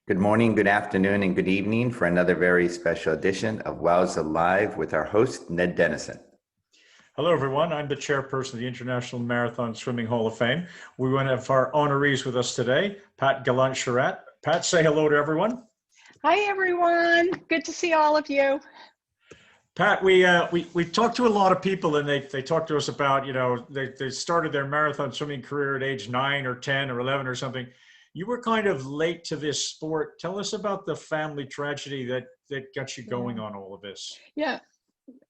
Good morning, good afternoon, and good evening for another very special edition of WOWSA Live with our host, Ned Denison. Hello, everyone. I'm the chairperson of the International Marathon Swimming Hall of Fame. We want to have our honorees with us today, Pat Gallant-Charette. Pat, say hello to everyone. Hi, everyone. Good to see all of you. Pat, we talked to a lot of people, and they talked to us about, they started their marathon swimming career at age 9 or 10 or 11 or something. You were kind of late to this sport. Tell us about the family tragedy that got you going on all of this. Yeah.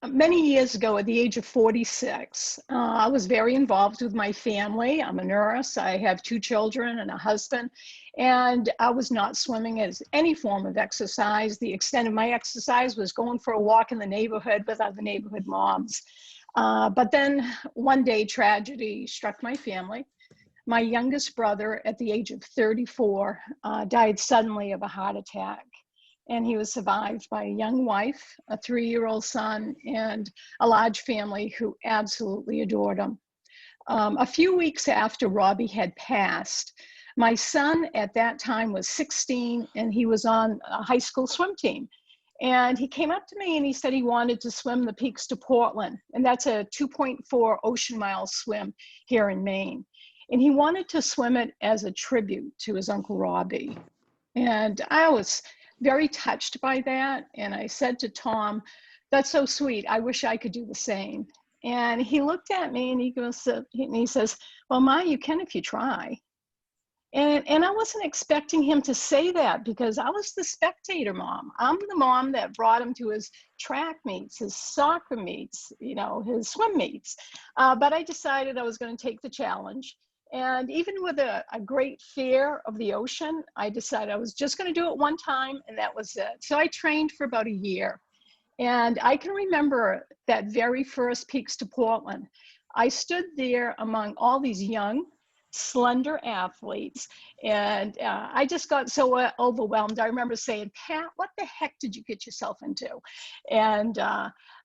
Many years ago, at the age of 46, I was very involved with my family. I'm a nurse. I have 2 children and a husband, and I was not swimming as any form of exercise. The extent of my exercise was going for a walk in the neighborhood with other neighborhood moms. But then one day, tragedy struck my family. My youngest brother, at the age of 34, died suddenly of a heart attack. And he was survived by a young wife, a 3-year-old son, and a large family who absolutely adored him. A few weeks after Robbie had passed, my son at that time was 16, and he was on a high school swim team. And he came up to me and he said he wanted to swim the Peaks to Portland. And that's a 2.4 ocean mile swim here in Maine. And he wanted to swim it as a tribute to his Uncle Robbie. And I was very touched by that. And I said to Tom, "That's so sweet. I wish I could do the same." And he looked at me and he says, "Well, Ma, you can if you try." And I wasn't expecting him to say that because I was the spectator mom. I'm the mom that brought him to his track meets, his soccer meets, his swim meets. But I decided I was going to take the challenge. And even with a great fear of the ocean, I decided I was just going to do it one time, and that was it. So I trained for about a year. And I can remember that very first Peaks to Portland. I stood there among all these young, slender athletes, and I just got so overwhelmed. I remember saying, "Pat, what the heck did you get yourself into?" And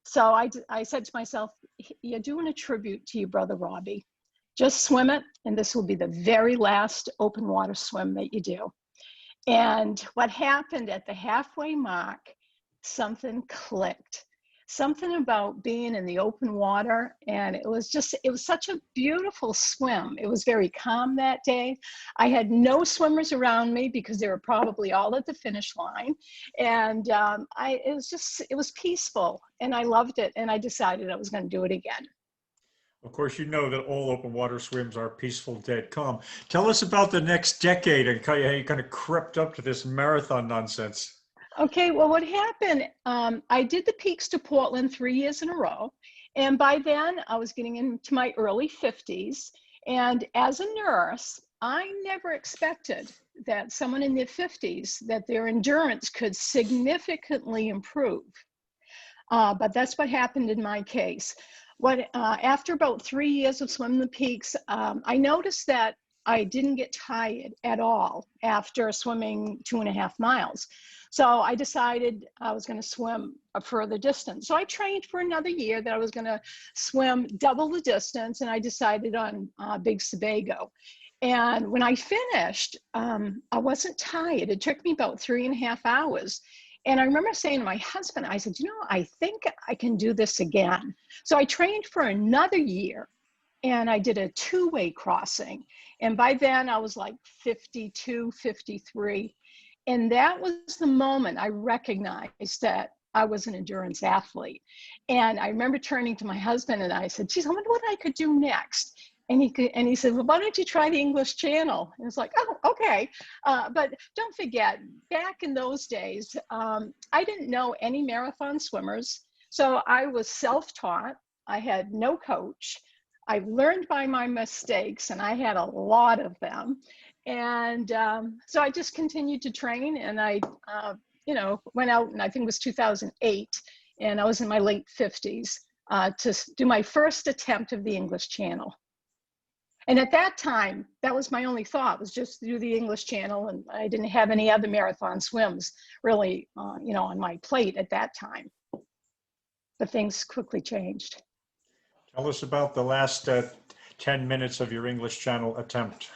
so I said to myself, "You're doing a tribute to your brother Robbie. Just swim it, and this will be the very last open water swim that you do." And what happened at the halfway mark, something clicked. Something about being in the open water, and it was such a beautiful swim. It was very calm that day. I had no swimmers around me because they were probably all at the finish line. And it was peaceful, and I loved it, and I decided I was going to do it again. Of course, you know that all open water swims are peaceful, dead calm. Tell us about the next decade and how you kind of crept up to this marathon nonsense. Okay, well, what happened, I did the Peaks to Portland 3 years in a row. And by then, I was getting into my early 50s. And as a nurse, I never expected that someone in their 50s, that their endurance could significantly improve. But that's what happened in my case. After about 3 years of swimming the Peaks, I noticed that I didn't get tired at all after swimming 2.5 miles. So I decided I was going to swim a further distance. So I trained for another year that I was going to swim double the distance, and I decided on Big Sebago. And when I finished, I wasn't tired. It took me about 3.5 hours. And I remember saying to my husband, I said, I think I can do this again. So I trained for another year, and I did a 2-way crossing. And by then I was like 52, 53. And that was the moment I recognized that I was an endurance athlete. And I remember turning to my husband and I said, "Geez, I wonder what I could do next." And he said, "Well, why don't you try the English Channel?" And it's like, "Oh, okay." But don't forget, back in those days, I didn't know any marathon swimmers. So I was self-taught. I had no coach. I learned by my mistakes, and I had a lot of them. And so I just continued to train, and I, went out, and I think it was 2008, and I was in my late 50s to do my first attempt of the English Channel. And at that time, that was my only thought, was just to do the English Channel, and I didn't have any other marathon swims really, on my plate at that time. But things quickly changed. Tell us about the last 10 minutes of your English Channel attempt.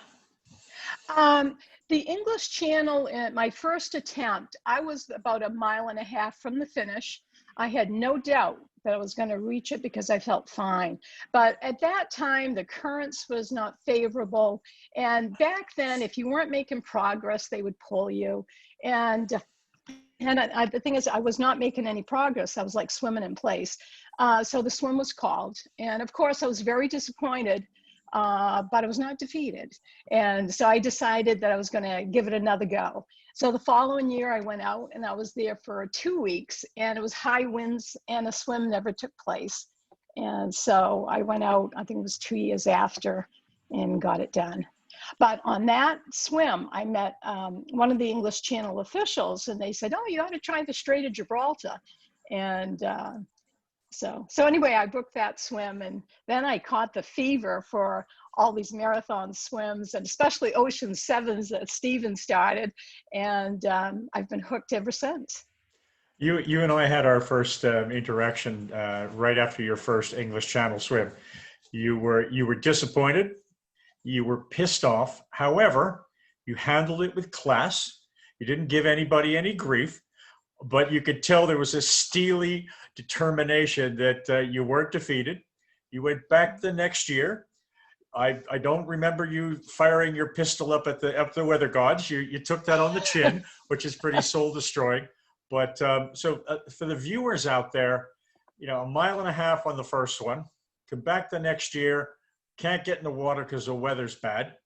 The English Channel, in my first attempt, I was about 1.5 miles from the finish. I had no doubt that I was going to reach it because I felt fine. But at that time, the currents was not favorable. And back then, if you weren't making progress, they would pull you. And the thing is, I was not making any progress. I was like swimming in place. So the swim was called. And of course, I was very disappointed, but I was not defeated. And so I decided that I was going to give it another go. So the following year, I went out and I was there for 2 weeks, and it was high winds and the swim never took place. And so I went out, I think it was 2 years after, and got it done. But on that swim, I met one of the English Channel officials, and they said, "Oh, you ought to try the Strait of Gibraltar." And so anyway, I booked that swim, and then I caught the fever for all these marathon swims, and especially Ocean Sevens that Stephen started. And I've been hooked ever since. You and I had our first interaction right after your first English Channel swim. You were disappointed. You were pissed off. However, you handled it with class. You didn't give anybody any grief, but you could tell there was a steely determination that you weren't defeated. You went back the next year. I don't remember you firing your pistol up at the weather gods. You took that on the chin, which is pretty soul destroying. But for the viewers out there, 1.5 miles on the first one, come back the next year, can't get in the water because the weather's bad,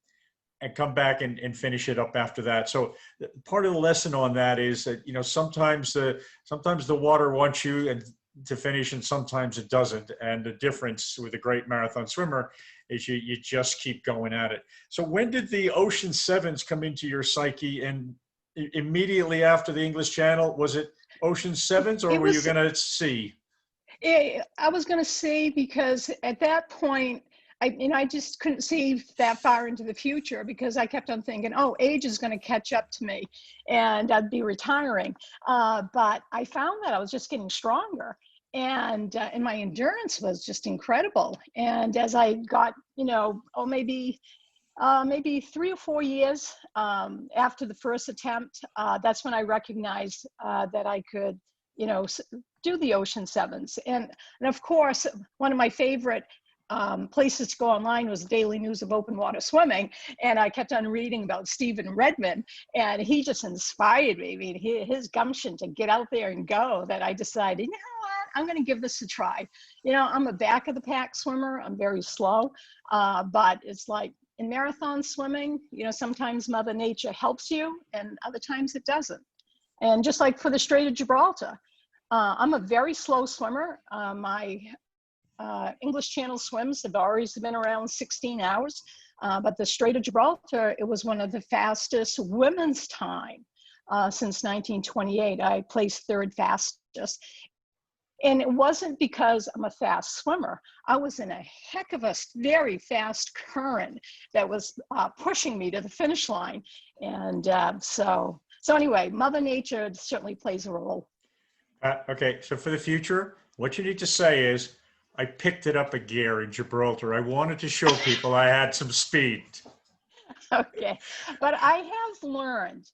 and come back and finish it up after that. So part of the lesson on that is that, sometimes the water wants you to finish and sometimes it doesn't. And the difference with a great marathon swimmer is you just keep going at it. So when did the Ocean Sevens come into your psyche? And immediately after the English Channel, was it Ocean Sevens, or were you going to see? I was going to see, because at that point, I just couldn't see that far into the future, because I kept on thinking, oh, age is going to catch up to me and I'd be retiring. But I found that I was just getting stronger, and my endurance was just incredible. And as I got, maybe 3 or 4 years after the first attempt, that's when I recognized that I could, do the Ocean Sevens. And of course, one of my favorite places to go online was the Daily News of Open Water Swimming. And I kept on reading about Stephen Redmond, and he just inspired me. I mean, his gumption to get out there and go, that I decided, you know what, I'm going to give this a try. I'm a back of the pack swimmer. I'm very slow, but it's like in marathon swimming, sometimes Mother Nature helps you and other times it doesn't. And just like for the Strait of Gibraltar, I'm a very slow swimmer. My English Channel swims have always been around 16 hours, but the Strait of Gibraltar, it was one of the fastest women's time since 1928. I placed 3rd fastest. And it wasn't because I'm a fast swimmer. I was in a heck of a very fast current that was pushing me to the finish line. And so anyway, Mother Nature certainly plays a role. Okay, so for the future, what you need to say is, I picked it up a gear in Gibraltar. I wanted to show people I had some speed. Okay, but I have learned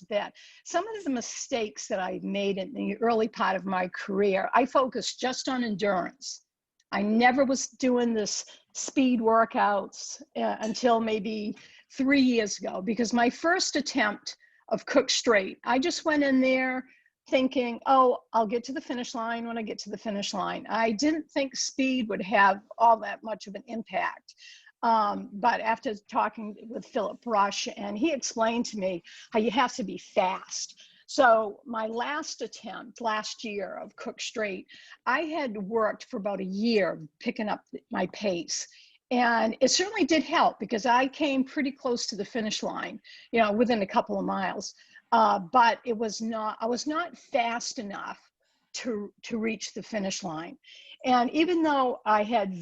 that some of the mistakes that I made in the early part of my career, I focused just on endurance. I never was doing this speed workouts until maybe 3 years ago, because my first attempt of Cook Strait, I just went in there thinking, oh, I'll get to the finish line when I get to the finish line. I didn't think speed would have all that much of an impact. But after talking with Philip Rush, and he explained to me how you have to be fast. So my last attempt last year of Cook Strait, I had worked for about a year picking up my pace. And it certainly did help, because I came pretty close to the finish line, within a couple of miles. But I was not fast enough to reach the finish line. And even though I had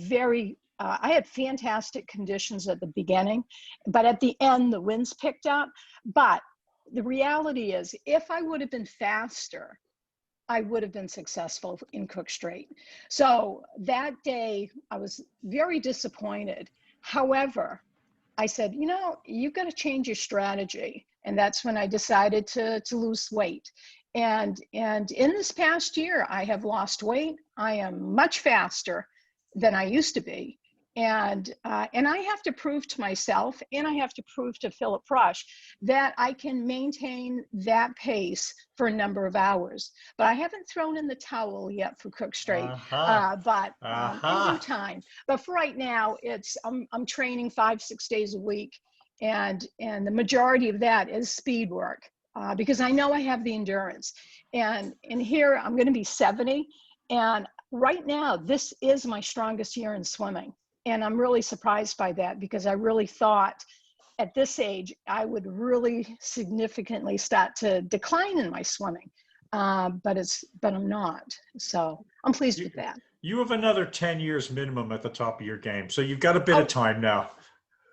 fantastic conditions at the beginning, but at the end, the winds picked up. But the reality is, if I would have been faster, I would have been successful in Cook Strait. So that day, I was very disappointed. However, I said, you know, you've got to change your strategy. And that's when I decided to lose weight. And in this past year, I have lost weight. I am much faster than I used to be. And I have to prove to myself, and I have to prove to Philip Rush, that I can maintain that pace for a number of hours. But I haven't thrown in the towel yet for Cook Straight, but in due time. But for right now, I'm training 5-6 days a week, and the majority of that is speed work, because I know I have the endurance. And here I'm going to be 70, and right now this is my strongest year in swimming. And I'm really surprised by that, because I really thought at this age, I would really significantly start to decline in my swimming. But I'm not. So I'm pleased with that. You have another 10 years minimum at the top of your game. So you've got a bit of time now.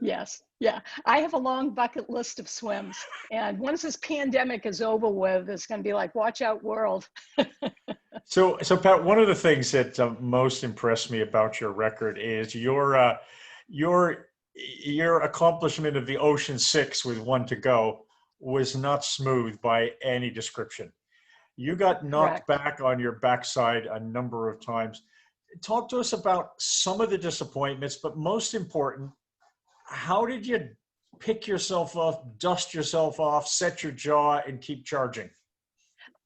Yes. Yeah. I have a long bucket list of swims. And once this pandemic is over with, it's going to be like, watch out, world. So Pat, one of the things that most impressed me about your record is your accomplishment of the Ocean 6 with one to go was not smooth by any description. You got knocked back on your backside a number of times. Talk to us about some of the disappointments, but most important, how did you pick yourself up, dust yourself off, set your jaw, and keep charging?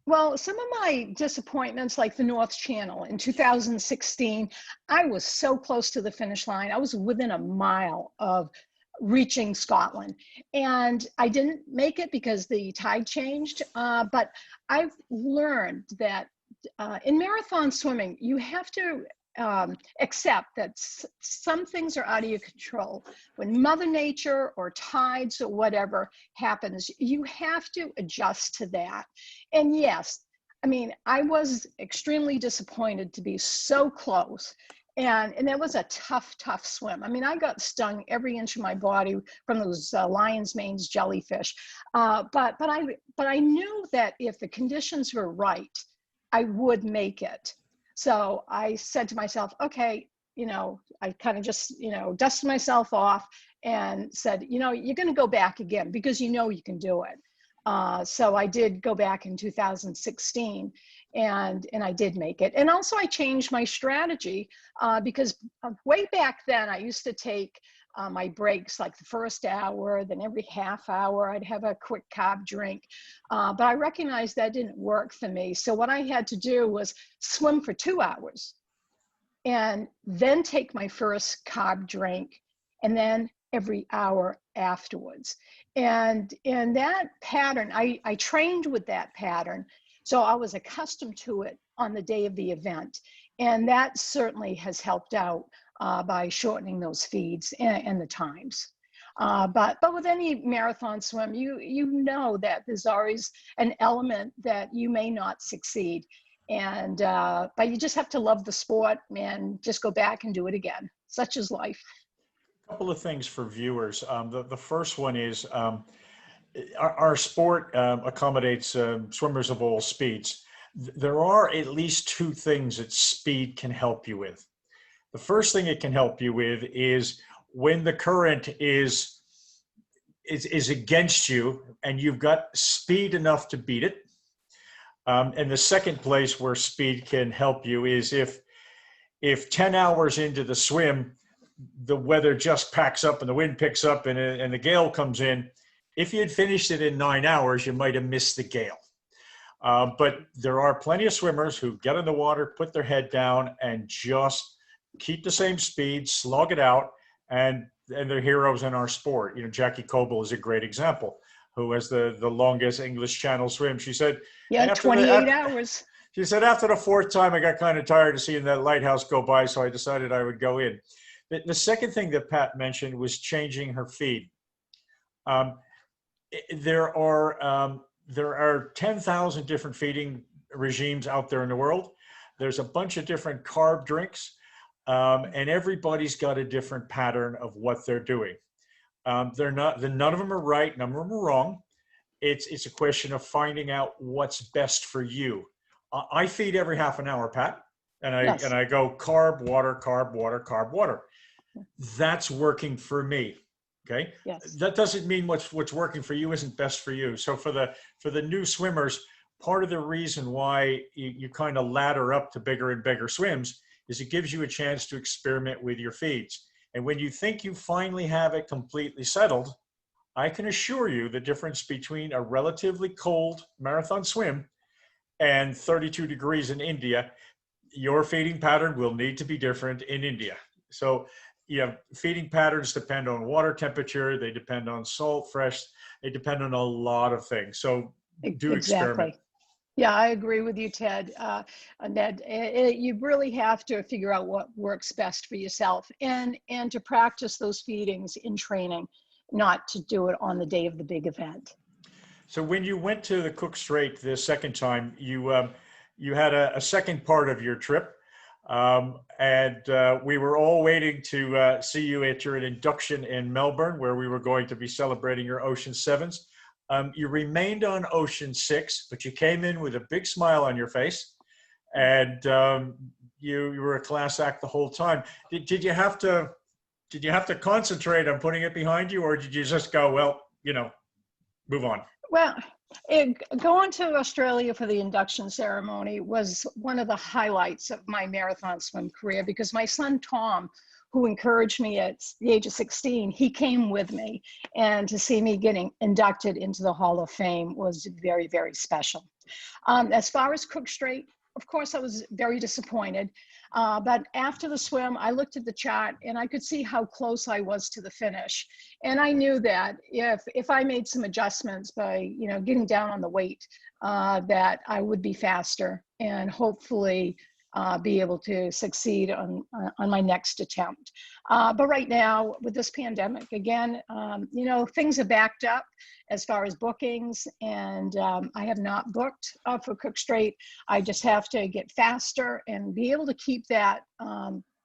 Well, some of my disappointments, like the North Channel in 2016, I was so close to the finish line. I was within a mile of reaching Scotland, and I didn't make it because the tide changed. But I've learned that in marathon swimming, you have to accept that some things are out of your control. When Mother Nature or tides or whatever happens, you have to adjust to that. And yes, I mean, I was extremely disappointed to be so close. And that was a tough swim. I mean, I got stung every inch of my body from those lion's manes jellyfish. But I knew that if the conditions were right, I would make it. So I said to myself, okay, you know, I kind of just, you know, dusted myself off and said, you know, you're going to go back again because you know you can do it. So I did go back in 2016 and I did make it. And also I changed my strategy because way back then I used to take my breaks like the first hour, then every half hour I'd have a quick carb drink. But I recognized that didn't work for me. So what I had to do was swim for 2 hours and then take my first carb drink, and then every hour afterwards. And that pattern, I trained with that pattern. So I was accustomed to it on the day of the event. And that certainly has helped out by shortening those feeds and the times. But with any marathon swim, you know that there's always an element that you may not succeed. And but you just have to love the sport and just go back and do it again. Such is life. A couple of things for viewers. The first one is our sport accommodates swimmers of all speeds. There are at least 2 things that speed can help you with. The first thing it can help you with is when the current is against you and you've got speed enough to beat it. And the second place where speed can help you is if 10 hours into the swim, the weather just packs up and the wind picks up and the gale comes in. If you had finished it in 9 hours, you might have missed the gale. But there are plenty of swimmers who get in the water, put their head down, and just keep the same speed, slog it out, and they're heroes in our sport. You know, Jackie Coble is a great example, who has the longest English Channel swim. She said, yeah, 28 hours. She said, after the 4th time, I got kind of tired of seeing that lighthouse go by, so I decided I would go in. The second thing that Pat mentioned was changing her feed. There are 10,000 different feeding regimes out there in the world. There's a bunch of different carb drinks, and everybody's got a different pattern of what they're doing. None of them are right, none of them are wrong. It's a question of finding out what's best for you. I feed every half an hour, Pat, and I go carb, water, carb, water, carb, water. That's working for me. Okay, Yes. that doesn't mean what's working for you isn't best for you. So for the new swimmers, part of the reason why you kind of ladder up to bigger and bigger swims is it gives you a chance to experiment with your feeds. And when you think you finally have it completely settled, I can assure you the difference between a relatively cold marathon swim and 32 degrees in India, your feeding pattern will need to be different in India. So, feeding patterns depend on water temperature, they depend on salt, fresh, they depend on a lot of things. So do experiment. Exactly. Yeah, I agree with you, Ted. Ned, you really have to figure out what works best for yourself and to practice those feedings in training, not to do it on the day of the big event. So when you went to the Cook Strait the second time, you had a second part of your trip, and we were all waiting to see you at your induction in Melbourne, where we were going to be celebrating your Ocean Sevens. You remained on Ocean 6, but you came in with a big smile on your face, and you were a class act the whole time. Did you have to concentrate on putting it behind you, or did you just go, well, move on? Well, going to Australia for the induction ceremony was one of the highlights of my marathon swim career, because my son, Tom, who encouraged me at the age of 16, he came with me. And to see me getting inducted into the Hall of Fame was very, very special. As far as Cook Strait, of course, I was very disappointed. But after the swim, I looked at the chart and I could see how close I was to the finish. And I knew that if I made some adjustments by, getting down on the weight, that I would be faster and hopefully be able to succeed on my next attempt. But right now with this pandemic, again, things are backed up as far as bookings, and I have not booked for Cook Strait. I just have to get faster and be able to keep that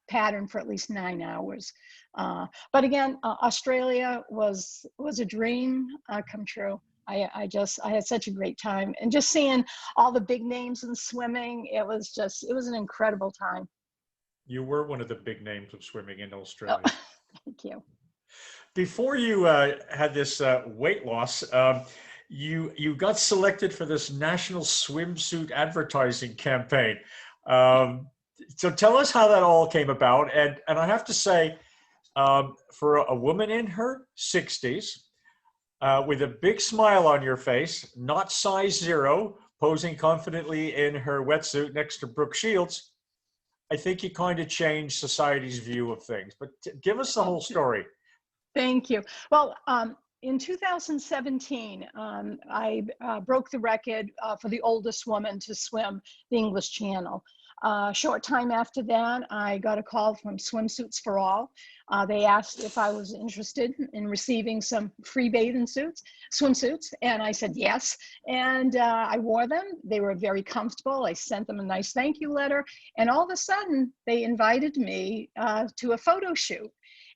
pattern for at least 9 hours. But again, Australia was a dream come true. I had such a great time, and just seeing all the big names in swimming, it was an incredible time. You were one of the big names of swimming in Australia. Oh, thank you. Before you had this weight loss, you got selected for this national swimsuit advertising campaign. So tell us how that all came about. And I have to say, for a woman in her 60s, with a big smile on your face, not size 0, posing confidently in her wetsuit next to Brooke Shields, I think you kind of changed society's view of things. But give us the whole story. Thank you. Well, in 2017, I broke the record for the oldest woman to swim the English Channel. Short time after that, I got a call from Swimsuits for All. They asked if I was interested in receiving some free bathing swimsuits, and I said yes. And I wore them. They were very comfortable. I sent them a nice thank you letter, and all of a sudden, they invited me to a photo shoot.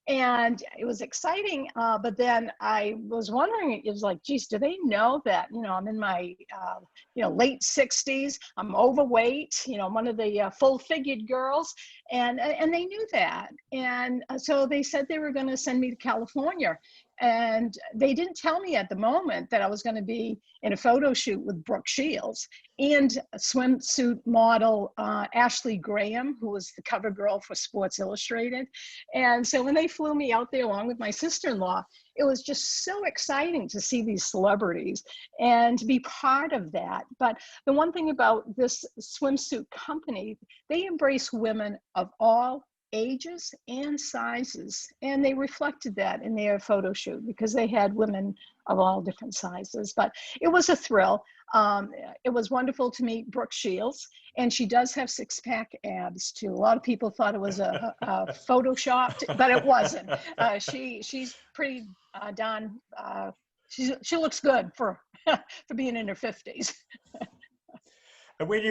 And it was exciting, but then I was wondering, it was like, geez, do they know that, I'm in my, late 60s, I'm overweight, I'm one of the full-figured girls, and they knew that. And so they said they were going to send me to California. And they didn't tell me at the moment that I was going to be in a photo shoot with Brooke Shields and a swimsuit model, Ashley Graham, who was the cover girl for Sports Illustrated. And so when they flew me out there along with my sister-in-law, it was just so exciting to see these celebrities and to be part of that. But the one thing about this swimsuit company, they embrace women of all ages and sizes, and they reflected that in their photo shoot because they had women of all different sizes. But it was a thrill. It was wonderful to meet Brooke Shields, and she does have 6-pack abs too. A lot of people thought it was a photoshopped, but it wasn't. She's pretty darn. She looks good for being in her 50s. And when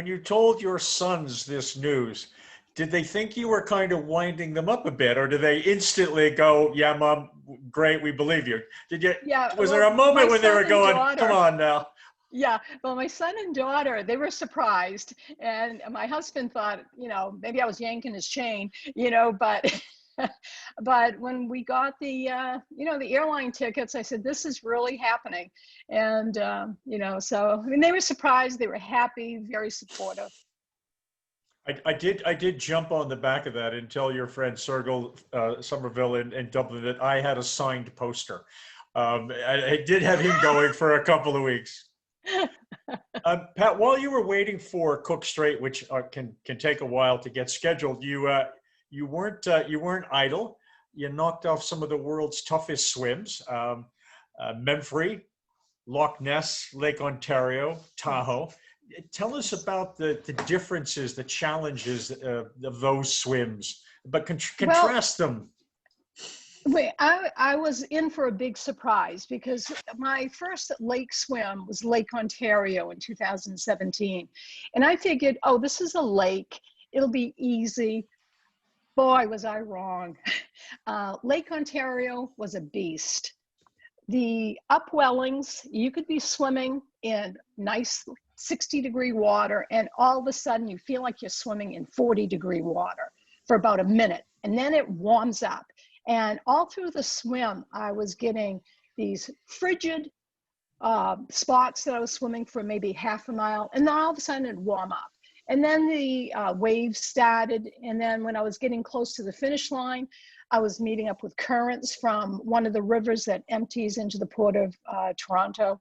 you told your sons this news, did they think you were kind of winding them up a bit, or did they instantly go, "Yeah, Mom, great, we believe you"? Did you? Yeah. Was there a moment when they were going, "Come on now"? Yeah. Well, my son and daughter, they were surprised, and my husband thought, maybe I was yanking his chain, but But when we got the, the airline tickets, I said, this is really happening. And, so, I mean, they were surprised, they were happy, very supportive. I did jump on the back of that and tell your friend Sergil Somerville in Dublin that I had a signed poster. I did have him going for a couple of weeks. Pat, while you were waiting for Cook Strait, which can take a while to get scheduled, you weren't idle. You knocked off some of the world's toughest swims: Memphre, Loch Ness, Lake Ontario, Tahoe. Tell us about the differences, the challenges of those swims, but contrast them. Wait, I was in for a big surprise because my first lake swim was Lake Ontario in 2017. And I figured, oh, this is a lake, it'll be easy. Boy, was I wrong. Lake Ontario was a beast. The upwellings, you could be swimming in nice 60-degree water, and all of a sudden you feel like you're swimming in 40-degree water for about a minute, and then it warms up. And all through the swim, I was getting these frigid spots that I was swimming for maybe half a mile, and then all of a sudden it'd warm up. And then the waves started, and then when I was getting close to the finish line, I was meeting up with currents from one of the rivers that empties into the port of Toronto.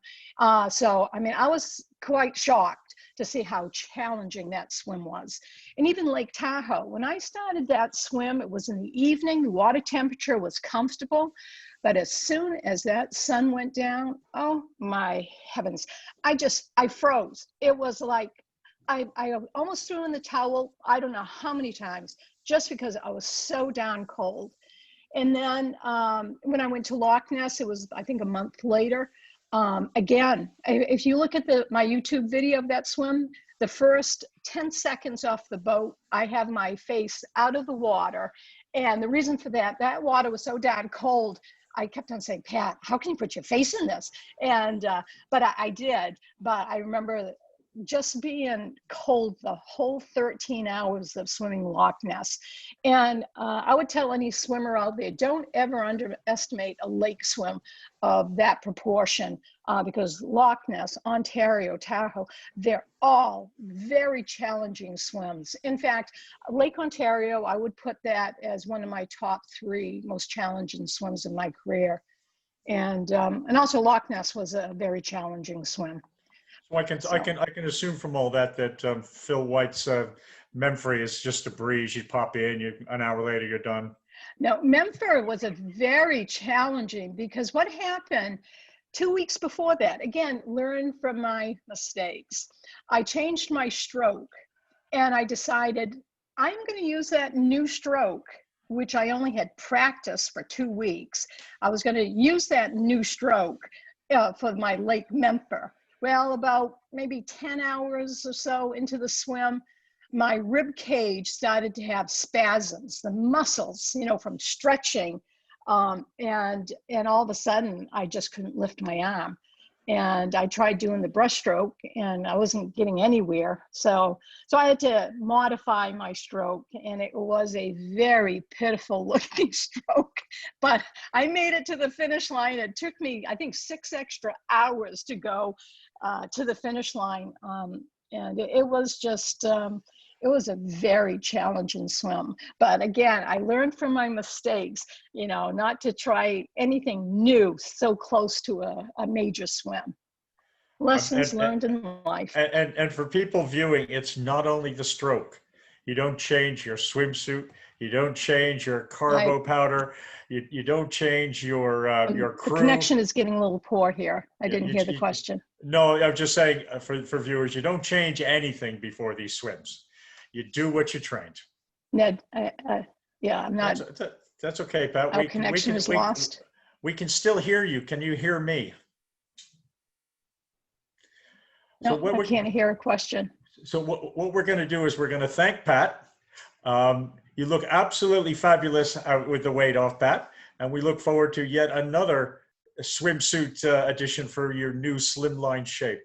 So, I mean, I was quite shocked to see how challenging that swim was. And even Lake Tahoe, when I started that swim, it was in the evening, the water temperature was comfortable, but as soon as that sun went down, oh my heavens, I froze. It was like, I almost threw in the towel, I don't know how many times, just because I was so darn cold. And then when I went to Loch Ness, it was, I think, a month later. Again, if you look at my YouTube video of that swim, the first 10 seconds off the boat, I have my face out of the water. And the reason for that water was so darn cold, I kept on saying, Pat, how can you put your face in this? And, but I did. But I remember just being cold the whole 13 hours of swimming Loch Ness. And I would tell any swimmer out there, don't ever underestimate a lake swim of that proportion, because Loch Ness, Ontario, Tahoe, they're all very challenging swims. In fact, Lake Ontario, I would put that as one of my top 3 most challenging swims in my career. And also Loch Ness was a very challenging swim. So I can assume from all that Phil White's Memphre is just a breeze. You pop in, an hour later you're done. No, Memphre was a very challenging, because what happened 2 weeks before that, again, learn from my mistakes. I changed my stroke, and I decided I'm going to use that new stroke, which I only had practiced for 2 weeks. I was going to use that new stroke for my Lake Memphre. Well, about maybe 10 hours or so into the swim, my rib cage started to have spasms, the muscles, from stretching. And all of a sudden, I just couldn't lift my arm. And I tried doing the breaststroke, and I wasn't getting anywhere. So I had to modify my stroke, and it was a very pitiful looking stroke. But I made it to the finish line. It took me, I think, 6 extra hours to go to the finish line. And it was just, it was a very challenging swim. But again, I learned from my mistakes, not to try anything new so close to a major swim. Lessons learned in life. And for people viewing, it's not only the stroke. You don't change your swimsuit. You don't change your carbo powder. You don't change your crew. The connection is getting a little poor here. I didn't hear the question. No, I'm just saying for viewers, you don't change anything before these swims. You do what you trained. Ned, yeah, I'm not. That's okay, Pat. Our connection is lost. We can still hear you. Can you hear me? No, I can't hear a question. So what we're going to do is we're going to thank Pat. You look absolutely fabulous with the weight off, Pat. And we look forward to yet another swimsuit edition for your new slimline shape.